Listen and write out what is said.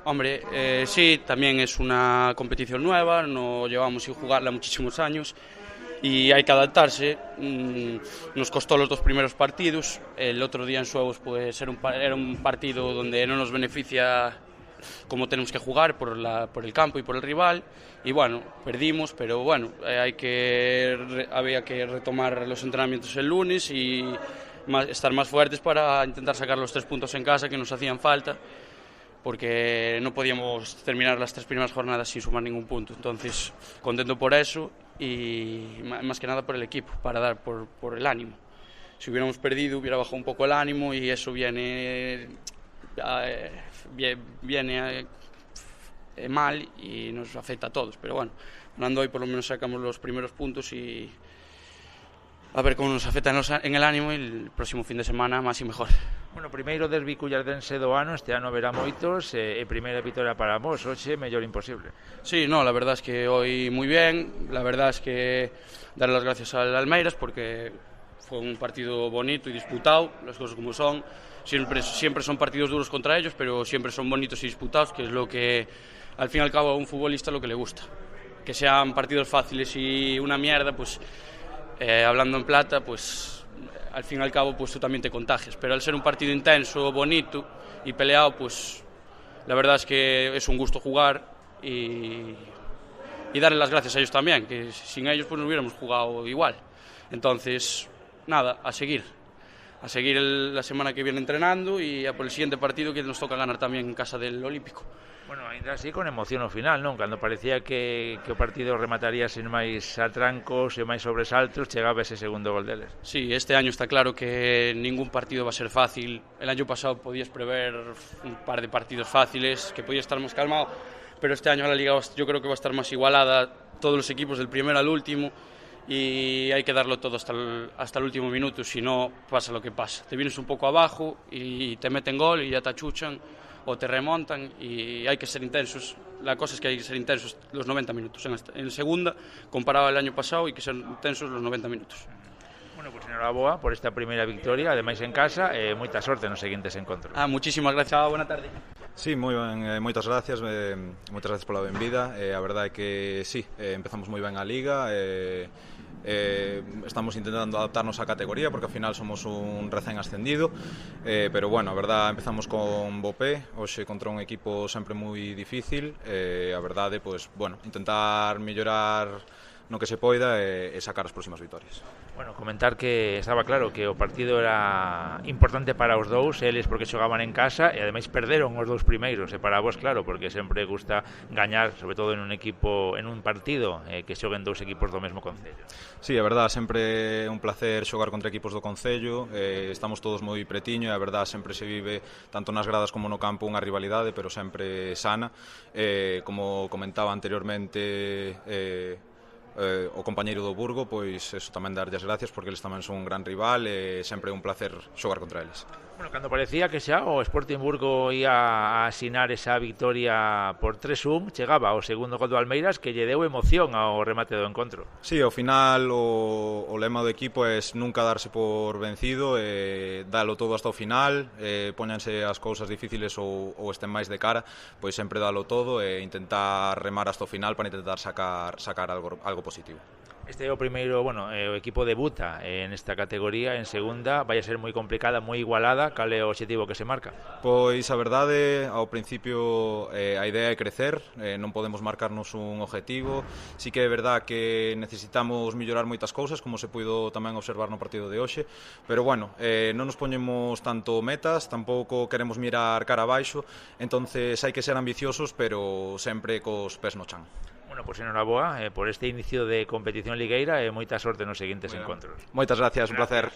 Hombre, sí, también es una competición nueva, no llevamos sin jugarla muchísimos años y hay que adaptarse. Nos costó los dos primeros partidos. El otro día en Suevos pues era un partido donde no nos beneficia como tenemos que jugar por el campo y por el rival, y bueno, perdimos, pero bueno, había que retomar los entrenamientos el lunes y estar más fuertes para intentar sacar los 3 puntos en casa que nos hacían falta, porque no podíamos terminar las 3 primeras jornadas sin sumar ningún punto. Entonces, contento por eso y más que nada por el equipo, para dar por el ánimo. Si hubiéramos perdido hubiera bajado un poco el ánimo y eso viene mal y nos afecta a todos, pero bueno, ganando hoy por lo menos sacamos los primeros puntos y a ver cómo nos afecta en el ánimo, y el próximo fin de semana más y mejor. Bueno, primeiro derbi cullardense do ano, este ano verá moitos, e primeira vitória para vos, hoxe mellor imposible. Sí, no, la verdad es que hoy muy bien, la verdad es que darle las gracias al Almeiras porque fue un partido bonito y disputado, las cosas como son. Siempre son partidos duros contra ellos, pero siempre son bonitos y disputados, que es lo que al fin y al cabo a un futbolista lo que le gusta. Que sean partidos fáciles y una mierda, pues hablando en plata, pues al fin y al cabo pues tú también te contagias, pero al ser un partido intenso, bonito y peleado, pues la verdad es que es un gusto jugar y darle las gracias a ellos también, que sin ellos pues no hubiéramos jugado igual. Entonces, nada, a seguir la semana que viene entrenando y a por el siguiente partido que nos toca ganar tamén en casa del Olímpico. Bueno, ainda así con emoción ao final, non? Cando parecía que o partido remataría sin máis atrancos e máis sobresaltos, chegaba ese segundo gol deles. Sí, este año está claro que ningún partido va a ser fácil. El año pasado podías prever un par de partidos fáciles, que podía estar más calmado, pero este año la Liga yo creo que va a estar más igualada, todos los equipos del primero al último, y hay que darlo todo hasta el último minuto, si no pasa lo que pasa. Te vienes un poco abajo y te meten gol y ya te achuchan o te remontan, y hay que ser intensos. La cosa es que hay que ser intensos los 90 minutos. En segunda, comparado al año pasado, hay que ser intensos los 90 minutos. Bueno, pues enhoraboa por esta primeira victoria, ademais en casa, e moita sorte nos seguintes encontros. Muchísimas gracias, buena tarde. Sí, moi ben, moitas gracias pola benvida. A verdade é que sí, empezamos moi ben a Liga, estamos intentando adaptarnos á categoría porque ao final somos un recén ascendido, pero bueno, a verdade empezamos con bo pé, hoxe contra un equipo sempre moi difícil, a verdade, pois, bueno, intentar mellorar no que se poida e sacar as próximas vitorias. Bueno, comentar que estaba claro que o partido era importante para os dous, eles porque xogaban en casa e ademais perderon os dous primeiros, e para vos claro, porque sempre gusta gañar, sobre todo en un equipo, en un partido que xoguen dous equipos do mesmo concello. Sí, a verdade, sempre é un placer xogar contra equipos do concello, estamos todos moi pretiño e a verdade sempre se vive tanto nas gradas como no campo unha rivalidade, pero sempre sana, como comentaba anteriormente o compañeiro do Burgo, pois eso tamén darlle as gracias porque eles tamén son un gran rival e sempre é un placer xogar contra eles. Bueno, cando parecía que xa o Sporting Burgo ia a asinar esa victoria por 3-1, chegaba o segundo gol do Almeiras que lle deu emoción ao remate do encontro. Sí, ao final o lema do equipo é nunca darse por vencido, dalo todo hasta o final, póñanse as cousas difíciles ou estén máis de cara, pois sempre dalo todo e intentar remar hasta o final para intentar sacar algo positivo. Este é o primeiro, bueno, o equipo debuta en esta categoría, en segunda, vai a ser moi complicada, moi igualada. Cal é o objetivo que se marca? Pois a verdade, ao principio a idea é crecer, non podemos marcarnos un objetivo. Sí que é verdade que necesitamos mellorar moitas cousas, como se puido tamén observar no partido de hoxe, pero bueno, non nos poñemos tanto metas, tampouco queremos mirar cara abaixo, entonces hai que ser ambiciosos, pero sempre cos pés no chan. Bueno, pois enhoraboa por este inicio de competición ligueira e moita sorte nos seguintes encontros. Moitas gracias, un placer.